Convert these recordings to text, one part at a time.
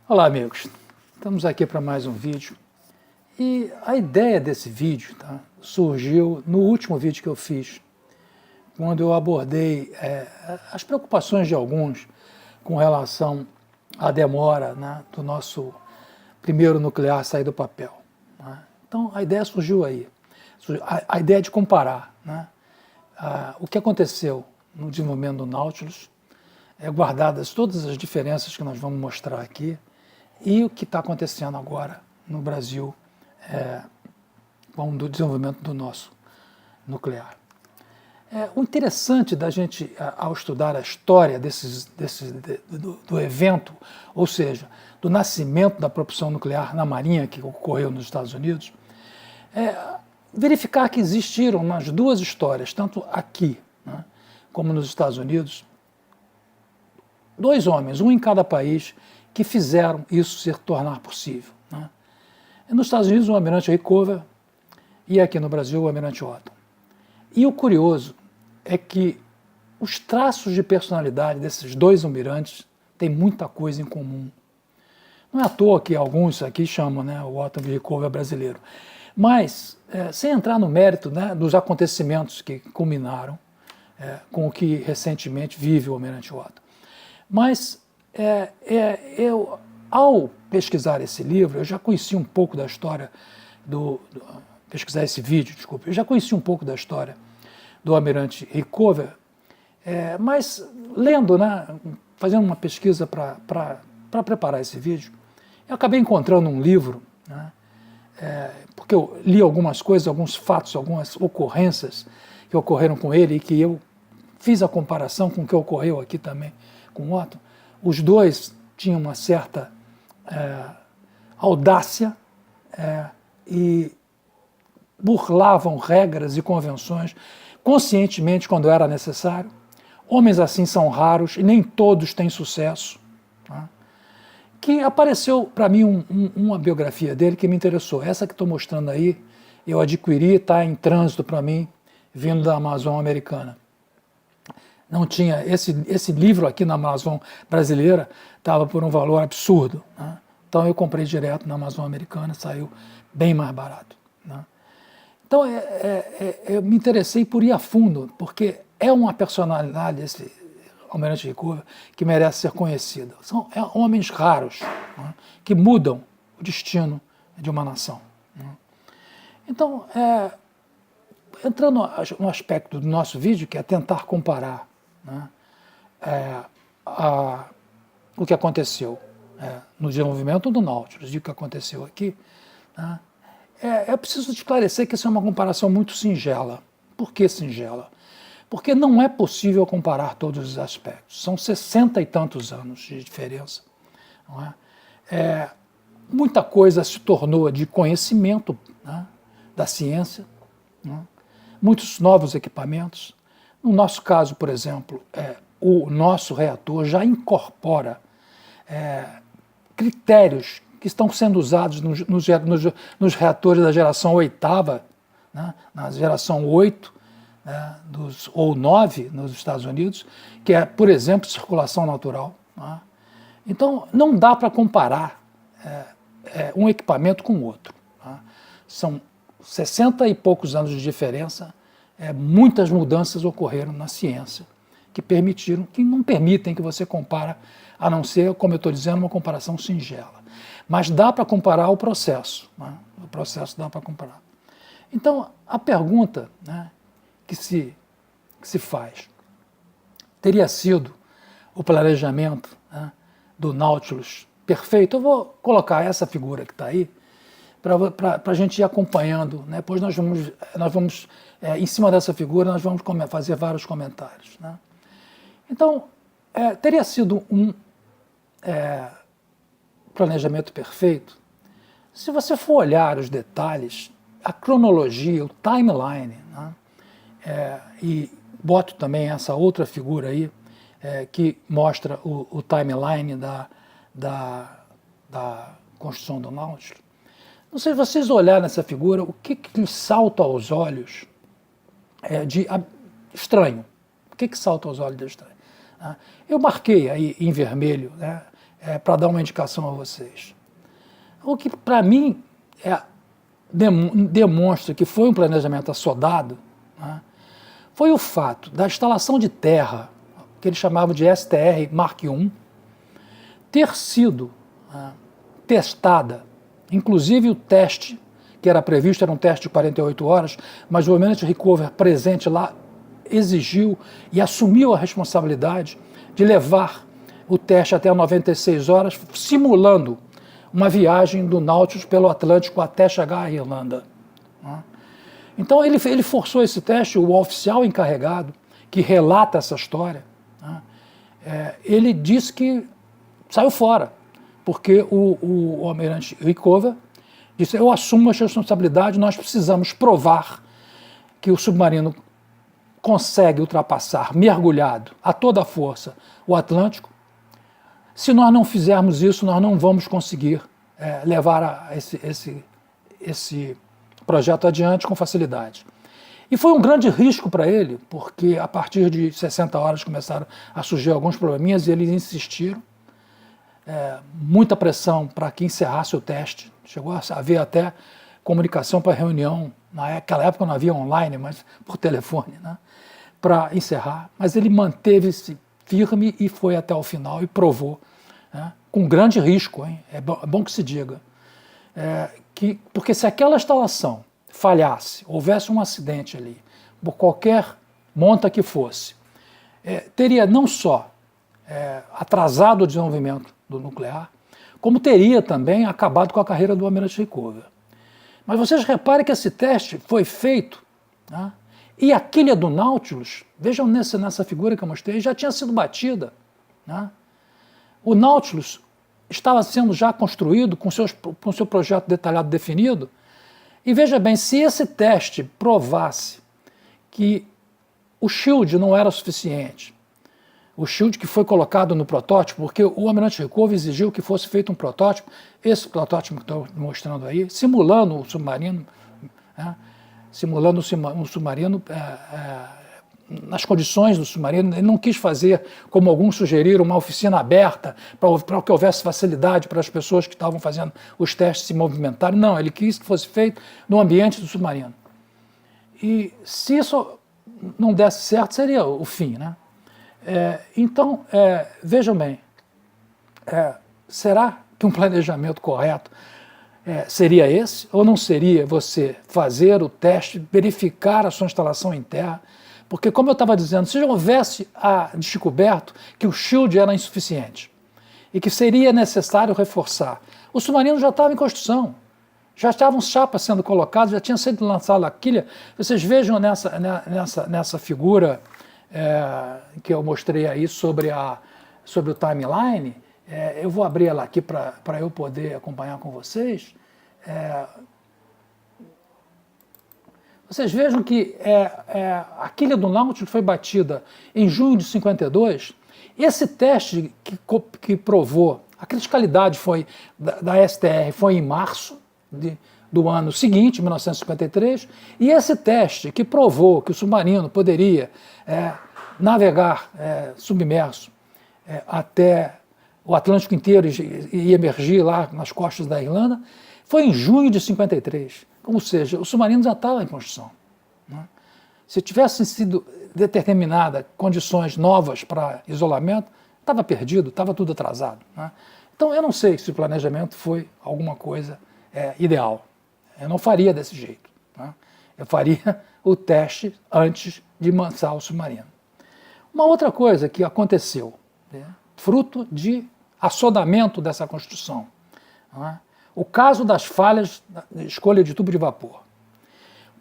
Olá, amigos. Estamos aqui para mais um vídeo. E a ideia desse vídeo surgiu no último vídeo que eu fiz, quando eu abordei as preocupações de alguns com relação à demora do nosso primeiro nuclear sair do papel. Então, a ideia surgiu aí. A ideia de comparar o que aconteceu no desenvolvimento do Nautilus, guardadas todas as diferenças que nós vamos mostrar aqui, e o que está acontecendo agora no Brasil com o desenvolvimento do nosso nuclear. O interessante da gente, ao estudar a história do evento, ou seja, do nascimento da propulsão nuclear na Marinha, que ocorreu nos Estados Unidos, é verificar que existiram nas duas histórias, tanto aqui como nos Estados Unidos, dois homens, um em cada país, que fizeram isso se tornar possível. Nos Estados Unidos, o almirante Rickover, e aqui no Brasil, o almirante Otto. E o curioso é que os traços de personalidade desses dois almirantes têm muita coisa em comum. Não é à toa que alguns aqui chamam o Otto de Rickover brasileiro. Mas, sem entrar no mérito dos acontecimentos que culminaram com o que recentemente vive o almirante Otto. Mas eu, ao pesquisar esse livro, eu já conheci um pouco da história pesquisar esse vídeo, desculpe, eu já conheci um pouco da história do almirante Rickover, mas lendo, fazendo uma pesquisa para preparar esse vídeo, eu acabei encontrando um livro, porque eu li algumas coisas, alguns fatos, algumas ocorrências que ocorreram com ele e que eu fiz a comparação com o que ocorreu aqui também com o Otto. Os dois tinham uma certa audácia e burlavam regras e convenções conscientemente quando era necessário. Homens assim são raros e nem todos têm sucesso. Que apareceu para mim uma biografia dele que me interessou. Essa que estou mostrando aí, eu adquiri, está em trânsito para mim, vindo da Amazon americana. Não tinha, esse livro aqui na Amazon brasileira estava por um valor absurdo. Então eu comprei direto na Amazon americana, saiu bem mais barato. Então eu me interessei por ir a fundo, porque é uma personalidade, esse almirante Rickover, que merece ser conhecida. São homens raros, que mudam o destino de uma nação. Então, entrando no aspecto do nosso vídeo, que é tentar comparar o que aconteceu no desenvolvimento do Nautilus e o que aconteceu aqui, é preciso esclarecer que isso é uma comparação muito singela. Por que singela? Porque não é possível comparar todos os aspectos. São 60 e tantos anos de diferença. Muita coisa se tornou de conhecimento da ciência, muitos novos equipamentos. No nosso caso, por exemplo, o nosso reator já incorpora critérios que estão sendo usados nos reatores da geração oitava, na geração 8, ou 9 nos Estados Unidos, que é, por exemplo, circulação natural. Então, não dá para comparar um equipamento com o outro. São 60 e poucos anos de diferença, muitas mudanças ocorreram na ciência que não permitem que você compare, a não ser, como eu estou dizendo, uma comparação singela. Mas dá para comparar o processo. O processo dá para comparar. Então, a pergunta que se faz, teria sido o planejamento do Nautilus perfeito? Eu vou colocar essa figura que está aí, para a gente ir acompanhando. Depois nós vamos em cima dessa figura, nós vamos fazer vários comentários. Então, teria sido um planejamento perfeito se você for olhar os detalhes, a cronologia, o timeline, e boto também essa outra figura aí, que mostra o timeline da construção do Nautilus. Não sei se vocês olharem nessa figura, o que lhe salta aos olhos de estranho. O que salta aos olhos de estranho? Eu marquei aí em vermelho para dar uma indicação a vocês. O que, para mim, demonstra que foi um planejamento assodado, né, foi o fato da instalação de terra, que eles chamavam de STR Mark I, ter sido testada, inclusive o teste que era previsto, era um teste de 48 horas, mas o Almirante Rickover, presente lá, exigiu e assumiu a responsabilidade de levar o teste até 96 horas, simulando uma viagem do Nautilus pelo Atlântico até chegar à Irlanda. Então ele forçou esse teste, o oficial encarregado, que relata essa história, ele disse que saiu fora, porque o Almirante Rickover disse: eu assumo a responsabilidade, nós precisamos provar que o submarino consegue ultrapassar, mergulhado, a toda força, o Atlântico. Se nós não fizermos isso, nós não vamos conseguir levar esse projeto adiante com facilidade. E foi um grande risco para ele, porque a partir de 60 horas começaram a surgir alguns probleminhas e eles insistiram. Muita pressão para que encerrasse o teste. Chegou a haver até comunicação para reunião, naquela época não havia online, mas por telefone, né, para encerrar. Mas ele manteve-se firme e foi até o final e provou, né, com grande risco, hein? É bom que se diga. Porque se aquela instalação falhasse, houvesse um acidente ali, por qualquer monta que fosse, teria não só atrasado o desenvolvimento do nuclear, como teria também acabado com a carreira do Almirante Rickover. Mas vocês reparem que esse teste foi feito, né, e a quilha do Nautilus, vejam nessa figura que eu mostrei, já tinha sido batida. Né? O Nautilus estava sendo já construído com seu projeto detalhado definido, e veja bem, se esse teste provasse que o shield não era suficiente, o shield que foi colocado no protótipo, porque o Almirante Rickover exigiu que fosse feito um protótipo, esse protótipo que estou mostrando aí, simulando o submarino, simulando um submarino nas condições do submarino. Ele não quis fazer, como alguns sugeriram, uma oficina aberta para que houvesse facilidade para as pessoas que estavam fazendo os testes se movimentarem. Não, ele quis que fosse feito no ambiente do submarino. E se isso não desse certo, seria o fim, né? Então, vejam bem, será que um planejamento correto seria esse? Ou não seria você fazer o teste, verificar a sua instalação em terra? Porque, como eu estava dizendo, se houvesse descoberto que o shield era insuficiente e que seria necessário reforçar, o submarino já estava em construção, já estavam chapas sendo colocadas, já tinha sido lançada a quilha. Vocês vejam nessa figura que eu mostrei aí sobre o timeline, eu vou abrir ela aqui para eu poder acompanhar com vocês. Vocês vejam que a quilha do Nautilus foi batida em junho de 52. Esse teste que provou, a criticalidade da STR foi em março do ano seguinte, 1953, e esse teste que provou que o submarino poderia navegar submerso até o Atlântico inteiro e emergir lá nas costas da Irlanda, foi em junho de 53. Ou seja, o submarino já estava em construção. Né? Se tivessem sido determinadas condições novas para isolamento, estava perdido, estava tudo atrasado. Né? Então, eu não sei se o planejamento foi alguma coisa ideal. Eu não faria desse jeito. Né? Eu faria o teste antes de lançar o submarino. Uma outra coisa que aconteceu, fruto de assodamento dessa construção, o caso das falhas de escolha de tubo de vapor.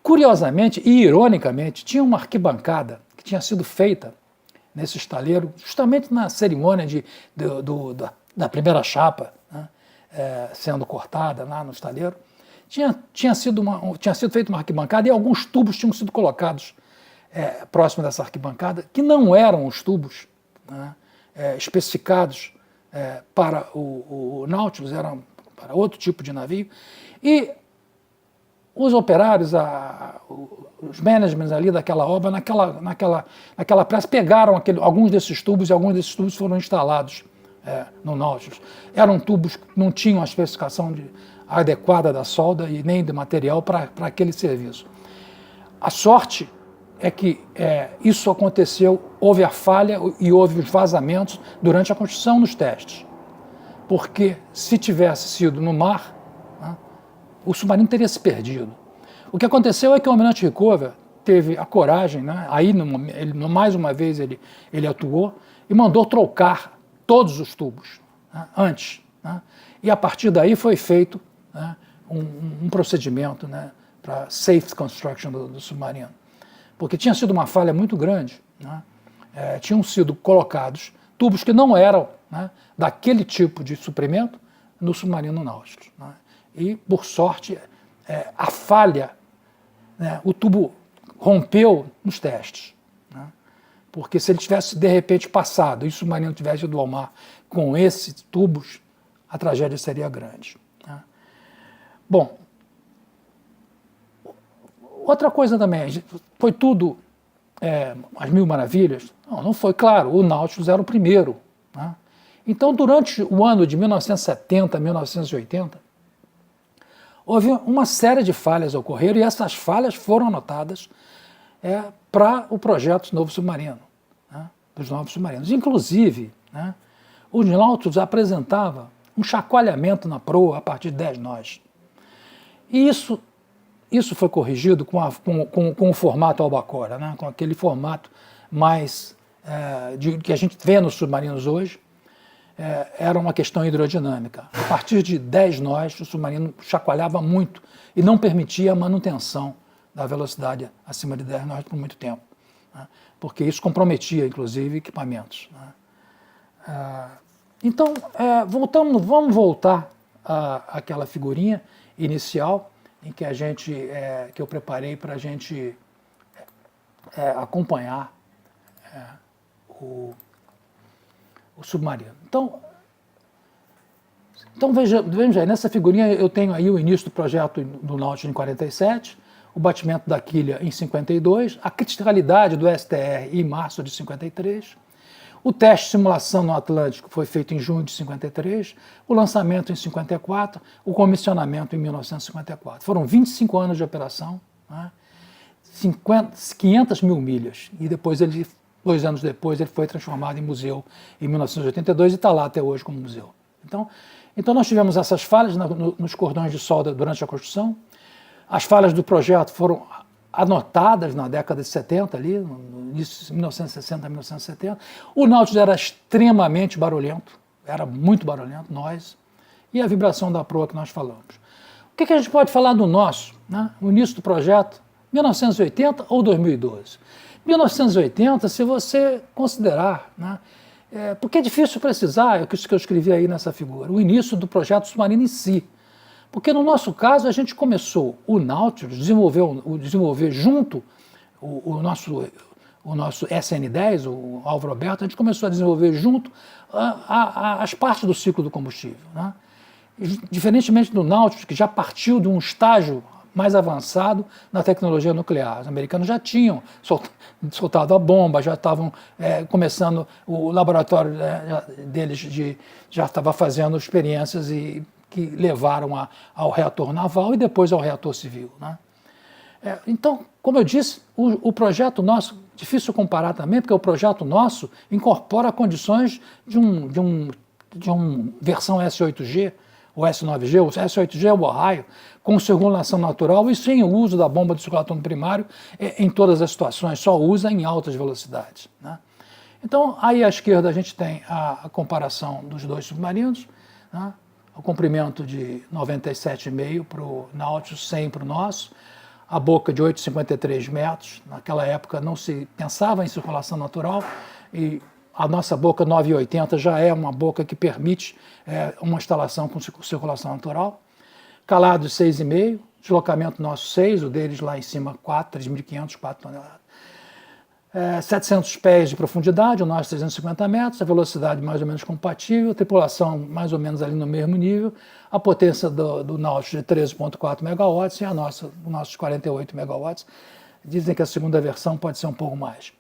Curiosamente e ironicamente, tinha uma arquibancada que tinha sido feita nesse estaleiro, justamente na cerimônia da primeira chapa, né, sendo cortada lá no estaleiro. Tinha sido feita uma arquibancada e alguns tubos tinham sido colocados próximo dessa arquibancada, que não eram os tubos, né, especificados para o Nautilus, eram para outro tipo de navio, e os operários, os managements ali daquela obra, naquela pressa, pegaram alguns desses tubos, e alguns desses tubos foram instalados no Nautilus. Eram tubos que não tinham a especificação adequada da solda e nem de material para aquele serviço. A sorte é que isso aconteceu, houve a falha e houve os vazamentos durante a construção nos testes. Porque se tivesse sido no mar, né, o submarino teria se perdido. O que aconteceu é que o almirante Rickover teve a coragem, né, aí mais uma vez ele atuou e mandou trocar todos os tubos, né, antes. Né, e a partir daí foi feito, né, um procedimento, né, para safe construction do submarino. Porque tinha sido uma falha muito grande, né, tinham sido colocados tubos que não eram, né, daquele tipo de suprimento no submarino Nautilus. Né, e, por sorte, a falha, né, o tubo rompeu nos testes. Né, porque se ele tivesse, de repente, passado e o submarino tivesse ido ao mar com esses tubos, a tragédia seria grande. Né. Bom, outra coisa também, foi tudo as mil maravilhas? Não foi, claro, o Nautilus era o primeiro. Né. Então, durante o ano de 1970, 1980, houve uma série de falhas ocorreram e essas falhas foram anotadas para o projeto Novo Submarino, né, dos novos submarinos. Inclusive, né, o Nautilus apresentava um chacoalhamento na proa a partir de 10 nós. E isso foi corrigido com o formato albacora, né, com aquele formato mais que a gente vê nos submarinos hoje. Era uma questão hidrodinâmica. A partir de 10 nós, o submarino chacoalhava muito e não permitia a manutenção da velocidade acima de 10 nós por muito tempo, né, porque isso comprometia, inclusive, equipamentos. Né. Então, vamos voltar àquela figurinha inicial em que que eu preparei para a gente acompanhar o submarino. Então veja aí, nessa figurinha eu tenho aí o início do projeto do Nautilus em 47, o batimento da quilha em 52, a criticalidade do STR em março de 53, o teste de simulação no Atlântico foi feito em junho de 53, o lançamento em 54, o comissionamento em 1954. Foram 25 anos de operação, né, 500 mil milhas, e depois 2 anos depois, ele foi transformado em museu em 1982 e está lá até hoje como museu. Então nós tivemos essas falhas nos cordões de solda durante a construção. As falhas do projeto foram anotadas na década de 70, ali, no início de 1960, 1970. O Nautilus era extremamente barulhento, era muito barulhento, noise, e a vibração da proa que nós falamos. O que a gente pode falar do nosso, né, o início do projeto, 1980 ou 2012? 1980, se você considerar, né, porque é difícil precisar, é isso que eu escrevi aí nessa figura, o início do projeto submarino em si. Porque no nosso caso a gente começou o Nautilus, desenvolver junto o nosso SN10, o Álvaro Alberto, a gente começou a desenvolver junto as partes do ciclo do combustível. Né? Diferentemente do Nautilus, que já partiu de um estágio mais avançado na tecnologia nuclear. Os americanos já tinham soltado a bomba, já estavam começando, o laboratório deles já estava fazendo experiências que levaram ao reator naval e depois ao reator civil. Né? Então, como eu disse, o projeto nosso, difícil comparar também, porque o projeto nosso incorpora condições de uma versão S8G, o S9G, o S8G é o Ohio, com circulação natural e sem o uso da bomba de circulatório primário em todas as situações, só usa em altas velocidades. Né? Então, aí à esquerda a gente tem a comparação dos dois submarinos, né? O comprimento de 97,5 para o Nautilus, 100 para o nosso, a boca de 8,53 metros, naquela época não se pensava em circulação natural, e a nossa boca 9,80 já é uma boca que permite uma instalação com circulação natural. Calado 6,5, deslocamento nosso 6, o deles lá em cima 4, 3.500, 4 toneladas. 700 pés de profundidade, o nosso 350 metros, a velocidade mais ou menos compatível, a tripulação mais ou menos ali no mesmo nível, a potência do Nautilus de 13,4 megawatts e a nossa, o nosso 48 megawatts. Dizem que a segunda versão pode ser um pouco mais.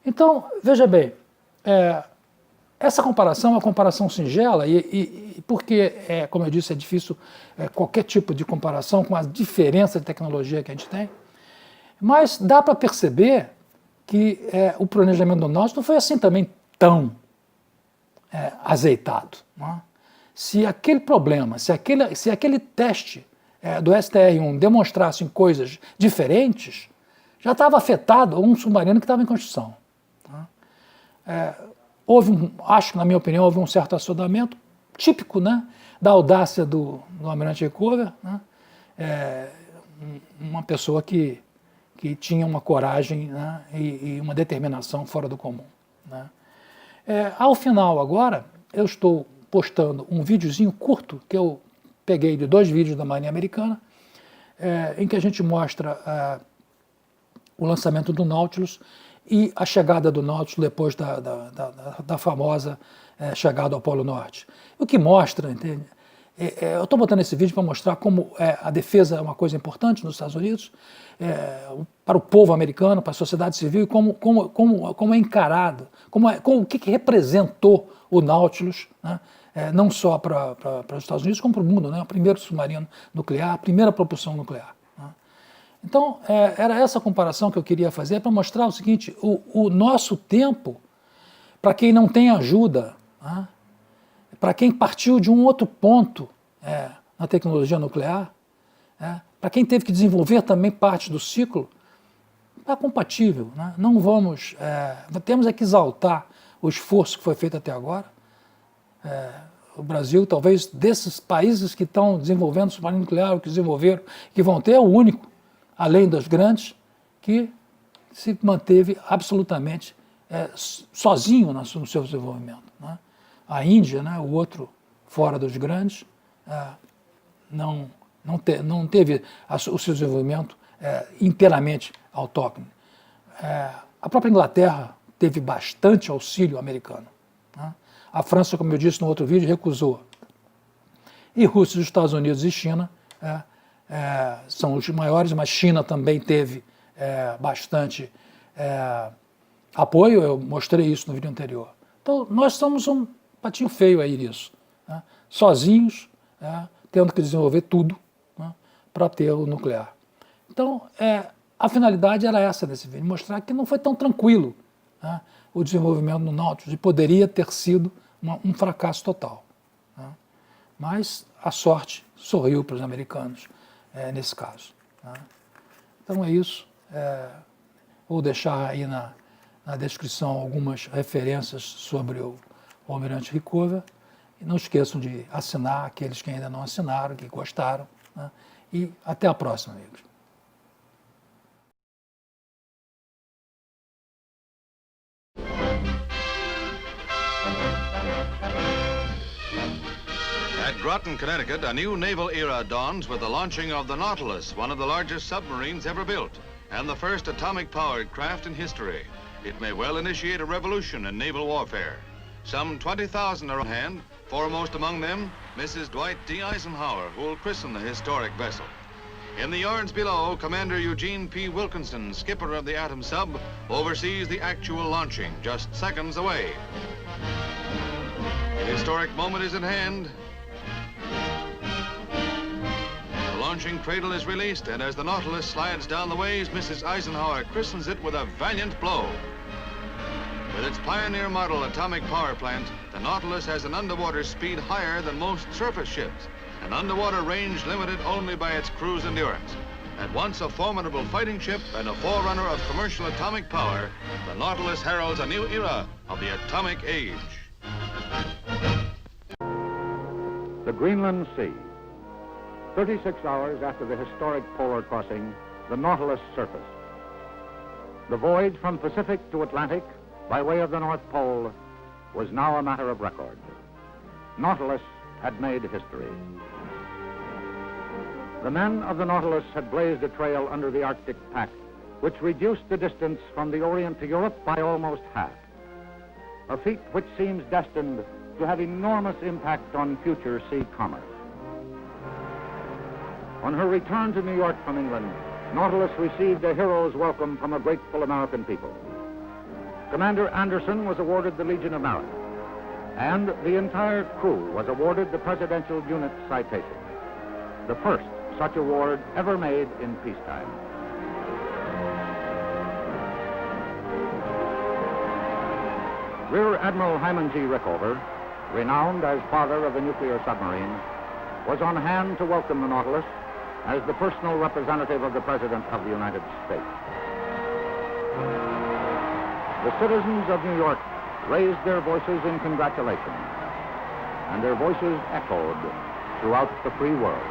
Então, veja bem, essa comparação é uma comparação singela porque, como eu disse, é difícil qualquer tipo de comparação com a diferença de tecnologia que a gente tem, mas dá para perceber que o planejamento do Náutico não foi assim também tão azeitado. Né? Se aquele problema, se aquele teste do STR-1 demonstrasse coisas diferentes, já estava afetado um submarino que estava em construção. Né? Acho que, na minha opinião, houve um certo assodamento típico, né, da audácia do almirante Rickover, né? Uma pessoa que tinha uma coragem, né, e uma determinação fora do comum. Né? Ao final, agora, eu estou postando um videozinho curto que eu peguei de 2 vídeos da Marinha Americana, em que a gente mostra o lançamento do Nautilus e a chegada do Nautilus depois da famosa chegada ao Polo Norte. O que mostra, entende? Eu estou botando esse vídeo para mostrar como a defesa é uma coisa importante nos Estados Unidos, para o povo americano, para a sociedade civil, e como é encarado, o que representou o Nautilus, né? Não só para os Estados Unidos, como para o mundo, né? O primeiro submarino nuclear, a primeira propulsão nuclear. Né? Então, era essa comparação que eu queria fazer para mostrar o seguinte, o nosso tempo, para quem não tem ajuda, né? Para quem partiu de um outro ponto na tecnologia nuclear, para quem teve que desenvolver também parte do ciclo, é compatível. Né? Não vamos... temos que exaltar o esforço que foi feito até agora. O Brasil, talvez, desses países que estão desenvolvendo submarino nuclear, que desenvolveram, que vão ter, é o único, além dos grandes, que se manteve absolutamente sozinho no seu desenvolvimento. Né? A Índia, né, o outro fora dos grandes, não teve o seu desenvolvimento inteiramente autóctone. A própria Inglaterra teve bastante auxílio americano. Né? A França, como eu disse no outro vídeo, recusou. E Rússia, Estados Unidos e China são os maiores, mas China também teve bastante apoio, eu mostrei isso no vídeo anterior. Então, nós somos um patinho feio aí nisso, né? Sozinhos, tendo que desenvolver tudo, né, para ter o nuclear. Então, a finalidade era essa desse vídeo, mostrar que não foi tão tranquilo, né, o desenvolvimento do Nautilus, e poderia ter sido um fracasso total. Né? Mas a sorte sorriu para os americanos nesse caso. Né? Então é isso. Vou deixar aí na descrição algumas referências sobre o almirante Rickover. E não esqueçam de assinar, aqueles que ainda não assinaram, que gostaram. Né? E até a próxima, amigos. At Groton, Connecticut, a new naval era dawns with the launching of the Nautilus, one of the largest submarines ever built, and the first atomic-powered craft in history. It may well initiate a revolution in naval warfare. Some 20,000 are on hand, foremost among them, Mrs. Dwight D. Eisenhower, who will christen the historic vessel. In the yards below, Commander Eugene P. Wilkinson, skipper of the Atom sub, oversees the actual launching, just seconds away. The historic moment is at hand. The launching cradle is released, and as the Nautilus slides down the ways, Mrs. Eisenhower christens it with a valiant blow. With its pioneer model atomic power plant, the Nautilus has an underwater speed higher than most surface ships, an underwater range limited only by its cruise endurance. At once a formidable fighting ship and a forerunner of commercial atomic power, the Nautilus heralds a new era of the atomic age. The Greenland Sea. 36 hours after the historic polar crossing, the Nautilus surfaced. The voyage from Pacific to Atlantic by way of the North Pole was now a matter of record. Nautilus had made history. The men of the Nautilus had blazed a trail under the Arctic pack, which reduced the distance from the Orient to Europe by almost half. A feat which seems destined to have enormous impact on future sea commerce. On her return to New York from England, Nautilus received a hero's welcome from a grateful American people. Commander Anderson was awarded the Legion of Merit. And the entire crew was awarded the Presidential Unit Citation, the first such award ever made in peacetime. Rear Admiral Hyman G. Rickover, renowned as father of the nuclear submarine, was on hand to welcome the Nautilus as the personal representative of the President of the United States. The citizens of New York raised their voices in congratulation, and their voices echoed throughout the free world.